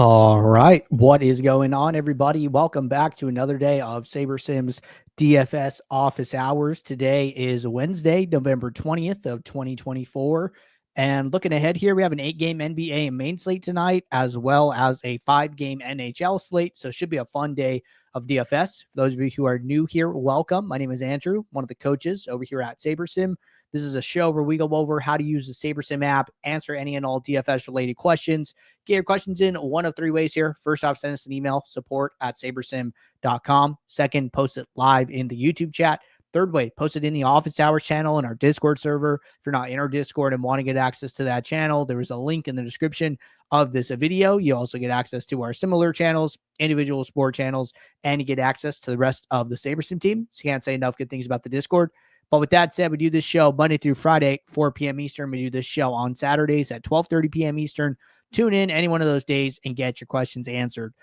All right. What is going on, everybody? Welcome back to another day of SaberSim's DFS office hours. Today is Wednesday, November 20th of 2024. And looking ahead here, we have an 8-game NBA main slate tonight, as well as a 5-game NHL slate. So it should be a fun day of DFS. For those of you who are new here, welcome. My name is Andrew, one of the coaches over here at SaberSim. This is a show where we go over how to use the SaberSim app, answer any and all DFS-related questions. Get your questions in one of three ways here. First off, send us an email, support@sabersim.com. Second, post it live in the YouTube chat. Third way, post it in the office hours channel in our Discord server. If you're not in our Discord and want to get access to that channel, there is a link in the description of this video. You also get access to our similar channels, individual sport channels, and you get access to the rest of the SaberSim team. So you can't say enough good things about the Discord. But with that said, we do this show Monday through Friday, 4 p.m. Eastern. We do this show on Saturdays at 12:30 p.m. Eastern. Tune in any one of those days and get your questions answered.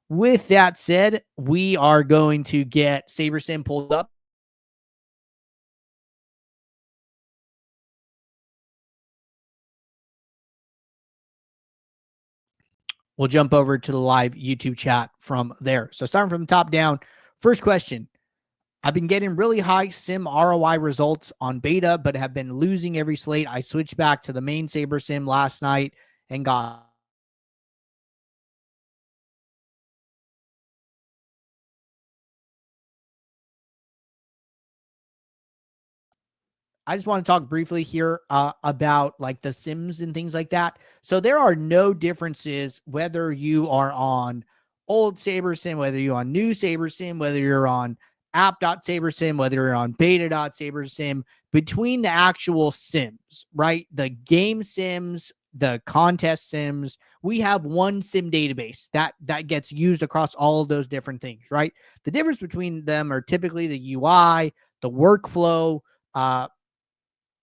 With that said, we are going to get SaberSim pulled up. We'll jump over to the live YouTube chat from there. So starting from the top down, first question. I've been getting really high Sim ROI results on beta, but have been losing every slate. I switched back to the main SaberSim last night and got I just want to talk briefly here about like the Sims and things like that. So there are no differences whether you are on old SaberSim, whether you're on new SaberSim, whether you're on app.sabersim, whether you're on beta.sabersim, between the actual Sims, right? The game Sims, the contest Sims, we have one Sim database that gets used across all of those different things, right? The difference between them are typically the UI, the workflow,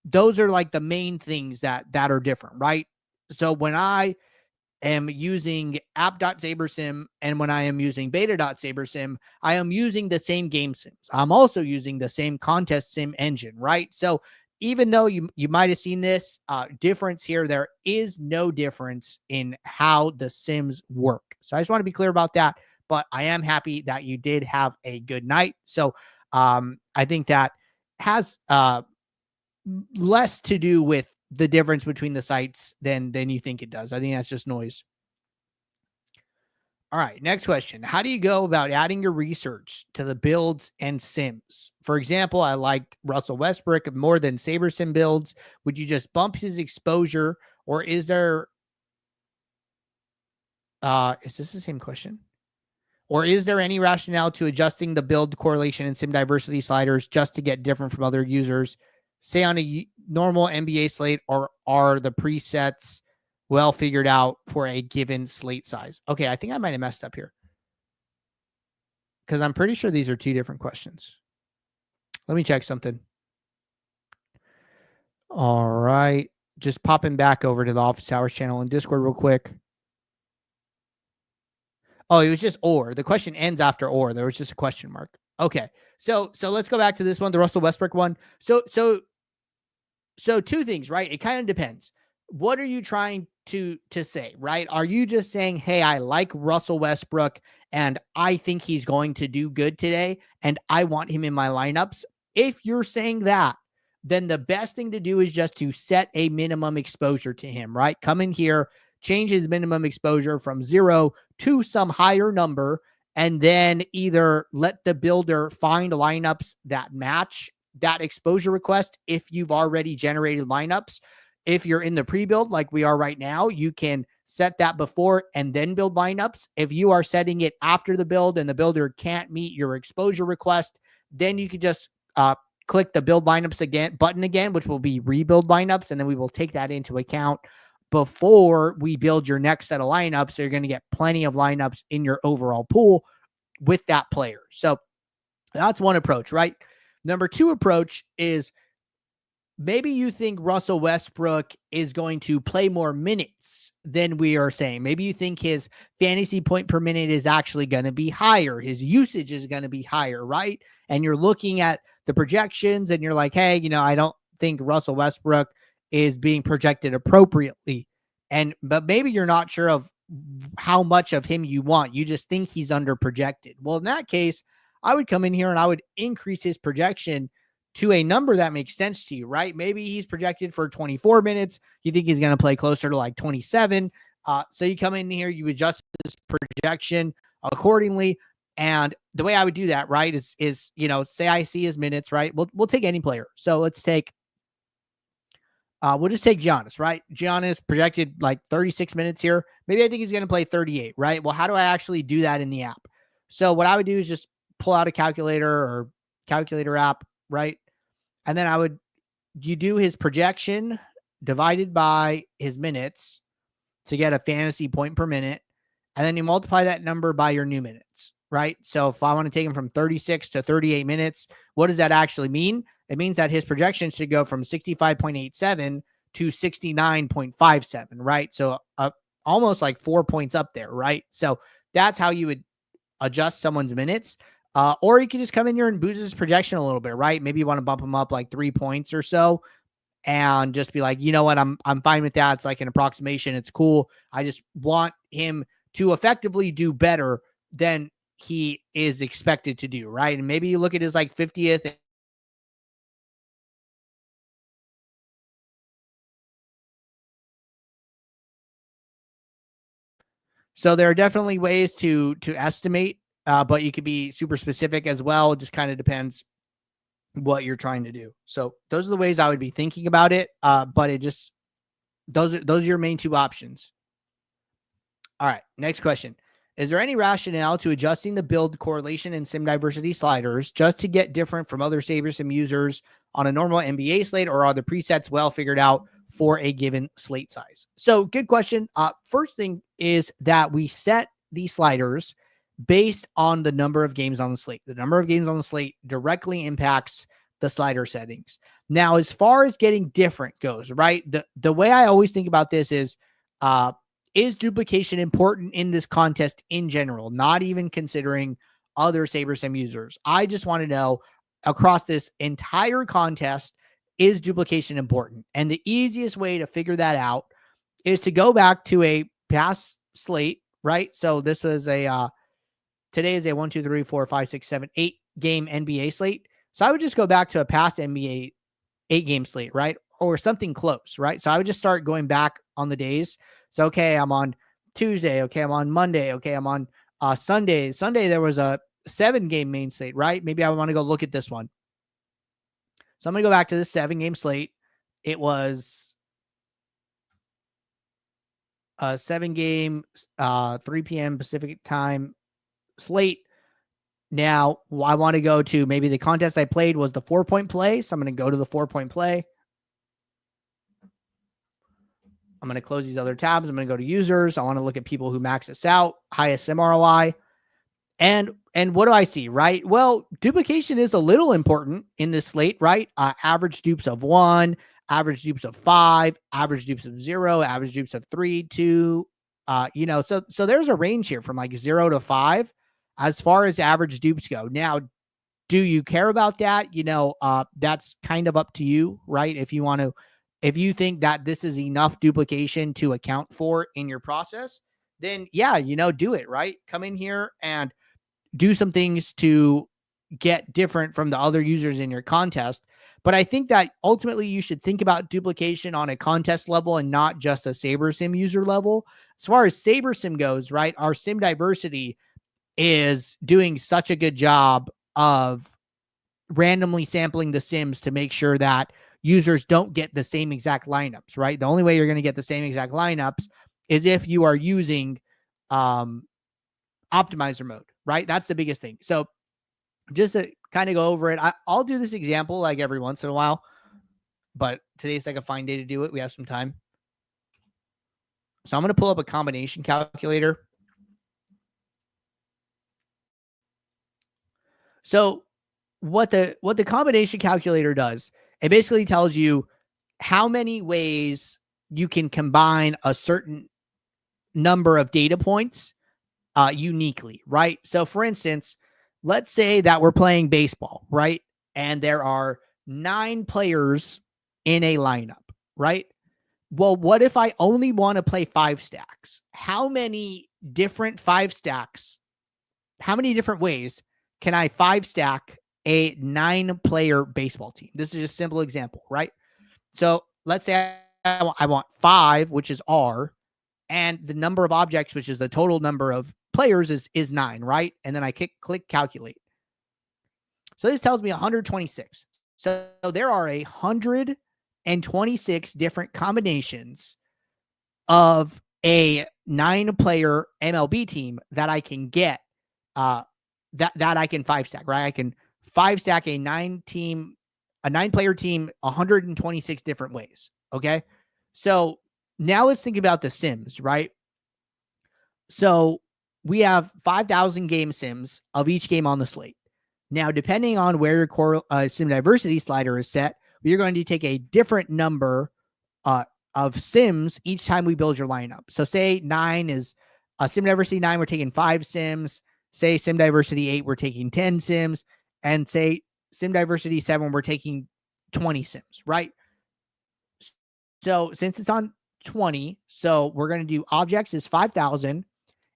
those are like the main things that are different, right? So when I am using app.sabersim and when I am using beta.sabersim, I am using the same game sims. I'm also using the same contest sim engine, right? So even though you might have seen this difference here, there is no difference in how the sims work. So I just want to be clear about that, but I am happy that you did have a good night. So I think that has less to do with the difference between the sites than you think it does. I think that's just noise. All right, next question. How do you go about adding your research to the builds and sims? For example, I liked Russell Westbrook more than SaberSim builds. Would you just bump his exposure, or is there is this the same question? Or is there any rationale to adjusting the build correlation and sim diversity sliders just to get different from other users? Say on a normal NBA slate, or are the presets well figured out for a given slate size? Okay, I think I might have messed up here because I'm pretty sure these are two different questions. Let me check something. All right, just popping back over to the office hours channel in Discord real quick. Oh, it was just or. The question ends after or. There was just a question mark. Okay, so let's go back to this one, the Russell Westbrook one. So two things, right? It kind of depends. What are you trying to say, right? Are you just saying, hey, I like Russell Westbrook and I think he's going to do good today and I want him in my lineups? If you're saying that, then the best thing to do is just to set a minimum exposure to him, right? Come in here, change his minimum exposure from 0 to some higher number, and then either let the builder find lineups that match that exposure request if you've already generated lineups. If you're in the pre-build like we are right now, you can set that before and then build lineups. If you are setting it after the build and the builder can't meet your exposure request, then you can just click the build lineups button again, which will be rebuild lineups, and then we will take that into account before we build your next set of lineups. So you're going to get plenty of lineups in your overall pool with that player. So that's one approach, right? Number two approach is maybe you think Russell Westbrook is going to play more minutes than we are saying. Maybe you think his fantasy point per minute is actually going to be higher. His usage is going to be higher, right? And you're looking at the projections and you're like, hey, I don't think Russell Westbrook is being projected appropriately. But maybe you're not sure of how much of him you want. You just think he's under projected. Well, in that case, I would come in here and I would increase his projection to a number that makes sense to you, right? Maybe he's projected for 24 minutes. You think he's going to play closer to like 27. So you come in here, you adjust his projection accordingly. And the way I would do that, right, is say I see his minutes, right? We'll take any player. So we'll just take Giannis, right? Giannis projected like 36 minutes here. Maybe I think he's going to play 38, right? Well, how do I actually do that in the app? So what I would do is just pull out a calculator or calculator app, right? And then you do his projection divided by his minutes to get a fantasy point per minute. And then you multiply that number by your new minutes, right? So if I want to take him from 36 to 38 minutes, what does that actually mean? It means that his projection should go from 65.87 to 69.57, right? So almost like 4 points up there, right? So that's how you would adjust someone's minutes. Or you can just come in here and boost his projection a little bit, right? Maybe you want to bump him up like 3 points or so and just be like, you know what, I'm fine with that. It's like an approximation. It's cool. I just want him to effectively do better than he is expected to do, right? And maybe you look at his like 50th. So there are definitely ways to estimate, but you could be super specific as well. It just kind of depends what you're trying to do. So those are the ways I would be thinking about it. But it just, those are your main two options. All right. Next question. Is there any rationale to adjusting the build correlation and sim diversity sliders just to get different from other SaberSim users on a normal NBA slate, or are the presets well figured out for a given slate size? So good question. First thing is that we set these sliders based on the number of games on the slate. The number of games on the slate directly impacts the slider settings. Now, as far as getting different goes, right? The way I always think about this is duplication important in this contest in general, not even considering other SaberSim users? I just want to know across this entire contest, is duplication important? And the easiest way to figure that out is to go back to a past slate, right? So this was today is a 1, 2, 3, 4, 5, 6, 7, 8 game NBA slate. So I would just go back to a past NBA 8-game slate, right? Or something close, right? So I would just start going back on the days. So, okay, I'm on Tuesday. Okay, I'm on Monday. Okay, I'm on Sunday. Sunday, there was a 7-game main slate, right? Maybe I want to go look at this one. So I'm going to go back to this 7-game slate. It was a 7-game, 3 p.m. Pacific time slate. Now, I want to go to maybe the contest I played was the 4-point play. So I'm going to go to the 4-point play. I'm going to close these other tabs. I'm going to go to users. I want to look at people who max this out, highest Sim ROI. And what do I see, right? Well, duplication is a little important in this slate, right? Average dupes of 1, average dupes of 5, average dupes of 0, average dupes of 3, 2, so there's a range here from like 0 to 5 as far as average dupes go. Now, do you care about that? That's kind of up to you, right? If you think that this is enough duplication to account for in your process, then yeah, do it, right? Come in here and do some things to get different from the other users in your contest. But I think that ultimately you should think about duplication on a contest level and not just a SaberSim user level. As far as SaberSim goes, right, our sim diversity is doing such a good job of randomly sampling the sims to make sure that users don't get the same exact lineups, right? The only way you're going to get the same exact lineups is if you are using optimizer mode, right? That's the biggest thing. So just to kind of go over it, I'll do this example like every once in a while, but today's like a fine day to do it. We have some time. So I'm going to pull up a combination calculator. So what the combination calculator does, it basically tells you how many ways you can combine a certain number of data points uniquely, right? So for instance, let's say that we're playing baseball, right? And there are 9 players in a lineup, right? well, what if I only want to play 5 stacks? How many different 5 stacks? How many different ways can I 5 stack a 9-player baseball team? This is just a simple example, right? So let's say I want 5, which is R, and the number of objects, which is the total number of players, is 9, right? And then I click calculate. So this tells me 126. So there are 126 different combinations of a 9-player MLB team that I can get, that I can 5 stack, right? I can 5 stack a 9-player team 126 different ways. Okay. So now let's think about the Sims, right? So we have 5,000 game Sims of each game on the slate. Now, depending on where your sim diversity slider is set, we're going to take a different number of Sims each time we build your lineup. So say 9 is sim diversity 9, we're taking 5 Sims. Say sim diversity 8, we're taking 10 Sims. And say sim diversity 7, we're taking 20 Sims, right? So since it's on 20, so we're going to do objects is 5,000,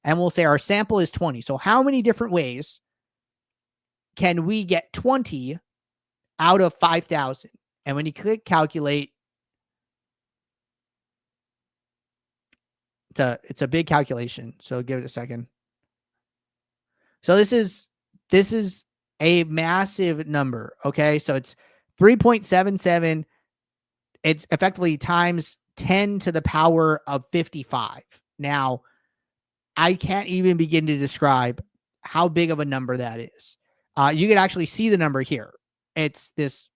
and we'll say our sample is 20. So how many different ways can we get 20 out of 5,000? And when you click calculate, it's a big calculation. So give it a second. So this is a massive number. Okay. So it's 3.77. It's effectively times 10 to the power of 55. Now, I can't even begin to describe how big of a number that is. You can actually see the number here. It's this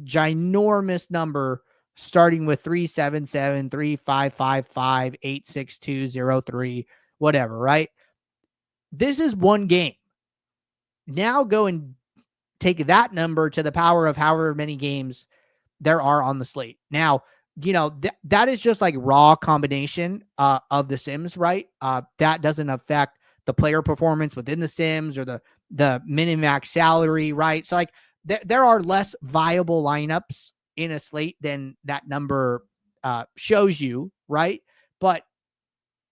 ginormous number starting with 377, 3555, 86203, whatever, right? This is one game. Now go and take that number to the power of however many games there are on the slate. Now, that is just like raw combination of the Sims, right? That doesn't affect the player performance within the Sims or the min max salary, right? So like there are less viable lineups in a slate than that number shows you, right? But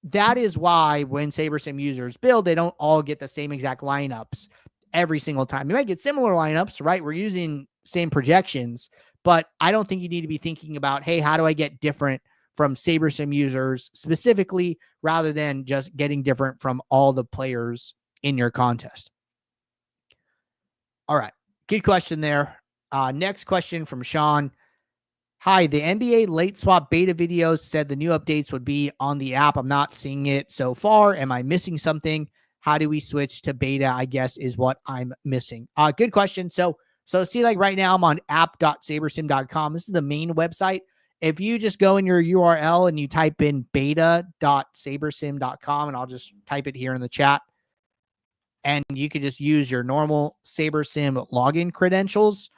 that is why when SaberSim users build, they don't all get the same exact lineups every single time. You might get similar lineups, right? We're using same projections, but I don't think you need to be thinking about, hey, how do I get different from SaberSim users specifically, rather than just getting different from all the players in your contest. All right. Good question there. Next question from Sean. Hi, the NBA late swap beta videos said the new updates would be on the app. I'm not seeing it so far. Am I missing something? How do we switch to beta, I guess, is what I'm missing. Good question. So see, like right now I'm on app.sabersim.com. This is the main website. If you just go in your URL and you type in beta.sabersim.com, and I'll just type it here in the chat, and you can just use your normal SaberSim login credentials,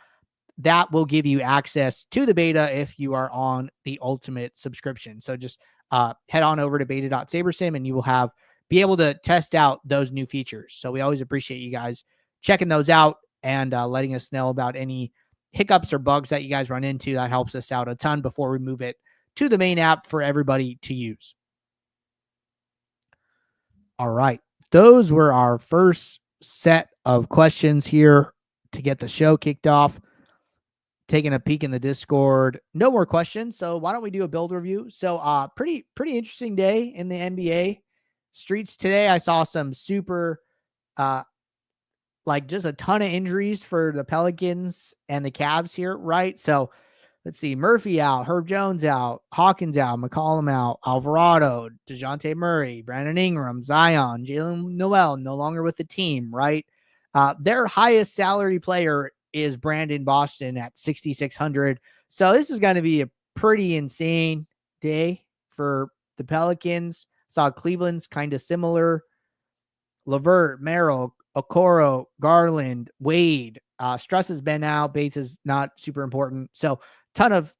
that will give you access to the beta if you are on the ultimate subscription. So just head on over to beta.sabersim and you will be able to test out those new features. So we always appreciate you guys checking those out and letting us know about any hiccups or bugs that you guys run into. That helps us out a ton before we move it to the main app for everybody to use. All right. Those were our first set of questions here to get the show kicked off. Taking a peek in the Discord. No more questions. So why don't we do a build review? So pretty interesting day in the NBA streets today. I saw some super like just a ton of injuries for the Pelicans and the Cavs here, right? So let's see. Murphy out, Herb Jones out, Hawkins out, McCollum out, Alvarado, DeJounte Murray, Brandon Ingram, Zion, Jalen Noel no longer with the team, right? Their highest salary player is Brandon Boston at 6,600. So this is going to be a pretty insane day for the Pelicans. Saw Cleveland's kind of similar. LeVert, Merrill, Okoro, Garland, Wade. Struss has been out. Bates is not super important. So ton of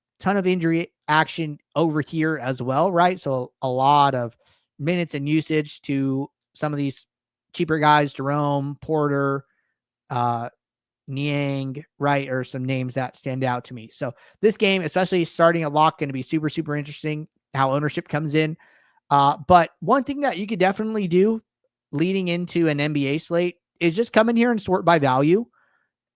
injury action over here as well, right? So a lot of minutes and usage to some of these cheaper guys, Jerome, Porter, Niang, right? Or some names that stand out to me. So this game, especially starting at lock, going to be super, super interesting how ownership comes in. But one thing that you could definitely do leading into an NBA slate is just come in here and sort by value.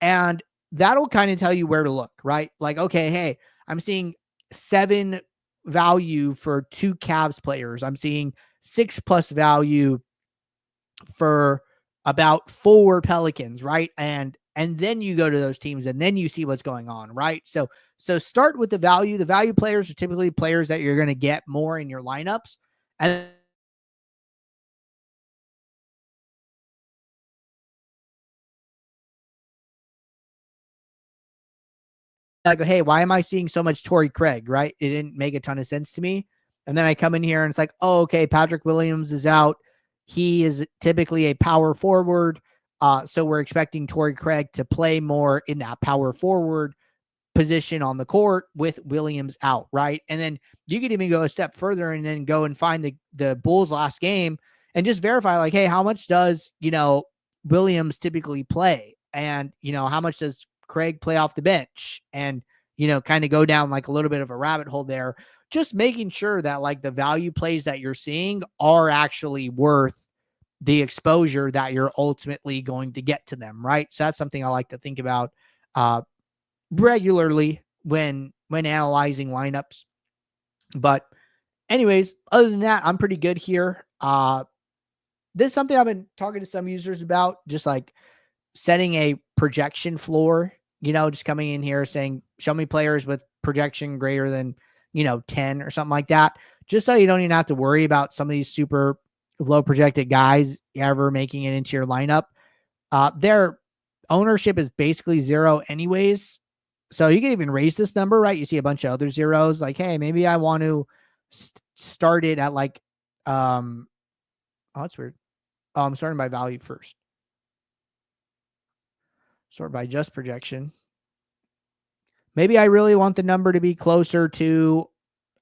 And that'll kind of tell you where to look, right? Like, okay, hey, I'm seeing 7 value for 2 Cavs players. I'm seeing 6+ value for about 4 Pelicans, right? And then you go to those teams and then you see what's going on, right? So start with the value. The value players are typically players that you're going to get more in your lineups. And I go, hey, why am I seeing so much Torrey Craig, right? It didn't make a ton of sense to me. And then I come in here and it's like, oh, okay, Patrick Williams is out. He is typically a power forward. So we're expecting Torrey Craig to play more in that power forward position on the court with Williams out, right? And then you could even go a step further and then go and find the Bulls last game and just verify, like, hey, how much does, Williams typically play? And, how much does Craig play off the bench? And, kind of go down like a little bit of a rabbit hole there, just making sure that like the value plays that you're seeing are actually worth the exposure that you're ultimately going to get to them, right? So that's something I like to think about regularly when analyzing lineups. But anyways, other than that, I'm pretty good here. This is something I've been talking to some users about, just like setting a projection floor, just coming in here saying, show me players with projection greater than, 10 or something like that. Just so you don't even have to worry about some of these super low projected guys ever making it into your lineup. Their ownership is basically 0 anyways. So you can even raise this number, right? You see a bunch of other zeros, like, hey, maybe I want to start it at like, oh, that's weird. Oh, I'm starting by value first. Sort by just projection. Maybe I really want the number to be closer to,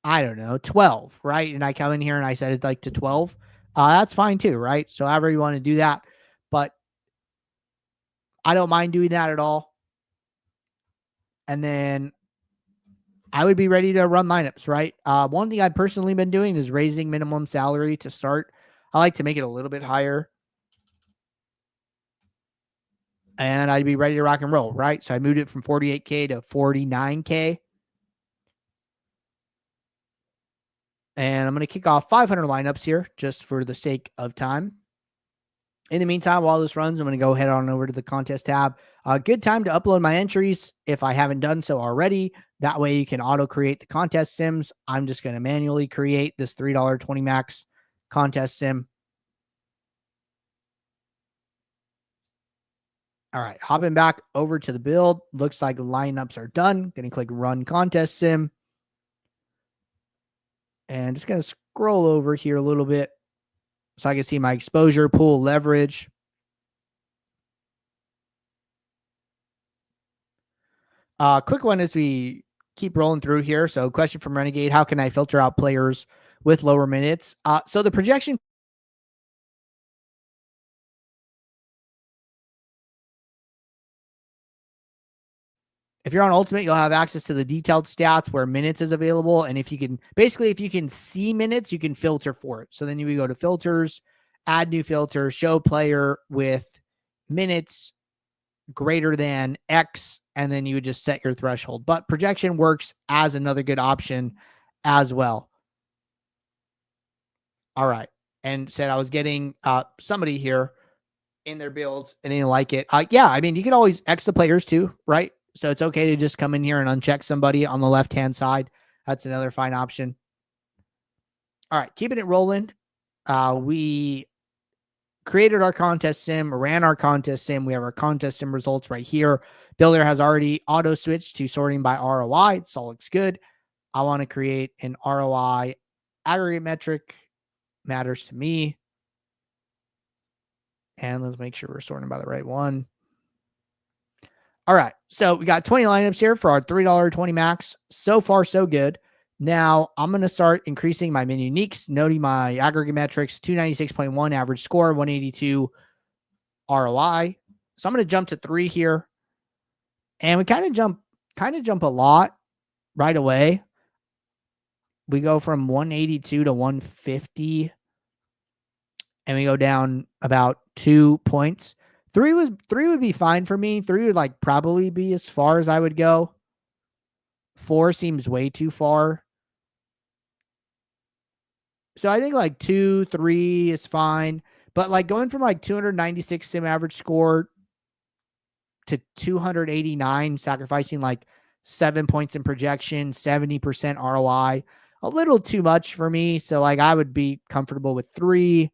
I don't know, 12, right? And I come in here and I set it like to 12. That's fine too, right? So however you want to do that, but I don't mind doing that at all. And then I would be ready to run lineups, right? One thing I've personally been doing is raising minimum salary to start. I like to make it a little bit higher. And I'd be ready to rock and roll, right? So I moved it from 48K to 49K. And I'm going to kick off 500 lineups here just for the sake of time. In the meantime, while this runs, I'm going to go head on over to the contest tab. Good time to upload my entries if I haven't done so already. That way you can auto create the contest sims. I'm just going to manually create this $3.20 max contest sim. All right, hopping back over to the build. Looks like the lineups are done. Going to click run contest sim. And just going to scroll over here a little bit so I can see my exposure, pool, leverage. Quick one as we keep rolling through here. So question from Renegade, how can I filter out players with lower minutes? So the projection, if you're on Ultimate, you'll have access to the detailed stats where minutes is available. And if you can see minutes, you can filter for it. So then you would go to filters, add new filter, show player with minutes greater than X, and then you would just set your threshold. But projection works as another good option as well. All right. And said I was getting somebody here in their builds and they didn't like it. Yeah, I mean, you could always X the players too, right? So it's okay to just come in here and uncheck somebody on the left-hand side. That's another fine option. All right, keeping it rolling. We created our contest sim, ran our contest sim. We have our contest sim results right here. Builder has already auto switched to sorting by ROI. This all looks good. I want to create an ROI aggregate metric. Matters to me. And let's make sure we're sorting by the right one. All right. So we got 20 lineups here for our $3.20 max. So far, so good. Now I'm going to start increasing my min uniques, noting my aggregate metrics, 296.1 average score, 182 ROI. So I'm going to jump to 3 here. And we kind of jump a lot right away. We go from 182 to 150, and we go down about 2 points. Three would be fine for me. 3 would like probably be as far as I would go. 4 seems way too far. So I think like 2, 3 is fine. But like going from like 296 sim average score to 289, sacrificing like 7 points in projection, 70% ROI, a little too much for me. So like I would be comfortable with 3.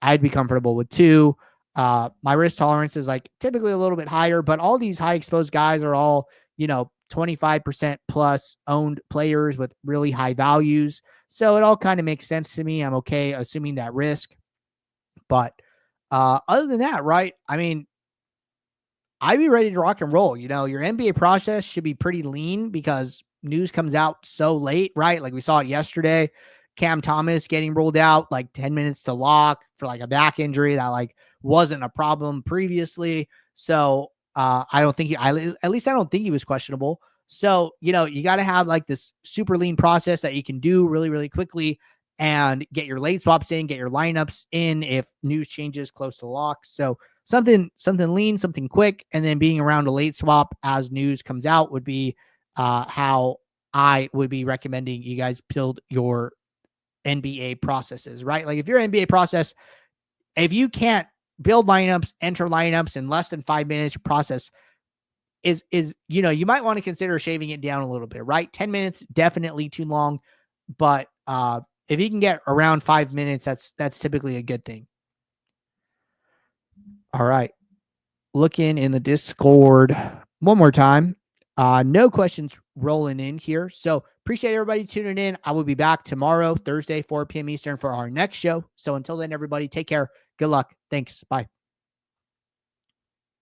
I'd be comfortable with 2. My risk tolerance is like typically a little bit higher, but all these high exposed guys are all, 25% plus owned players with really high values. So it all kind of makes sense to me. I'm okay assuming that risk. But other than that, right? I mean, I'd be ready to rock and roll. Your NBA process should be pretty lean because news comes out so late, right? Like we saw it yesterday. Cam Thomas getting rolled out like 10 minutes to lock for like a back injury that like wasn't a problem previously. So I don't think at least I don't think he was questionable. So, you got to have like this super lean process that you can do really, really quickly and get your late swaps in, get your lineups in if news changes close to lock. So something lean, something quick, and then being around a late swap as news comes out would be how I would be recommending you guys build your NBA processes, right? Like if your NBA process, if you can't build lineups, enter lineups in less than 5 minutes, your process is you might want to consider shaving it down a little bit, right? 10 minutes, definitely too long, but if you can get around 5 minutes, that's typically a good thing. All right. Looking in the Discord one more time. No questions rolling in here. So appreciate everybody tuning in. I will be back tomorrow, Thursday, 4 p.m. Eastern for our next show. So until then, everybody, take care. Good luck. Thanks. Bye.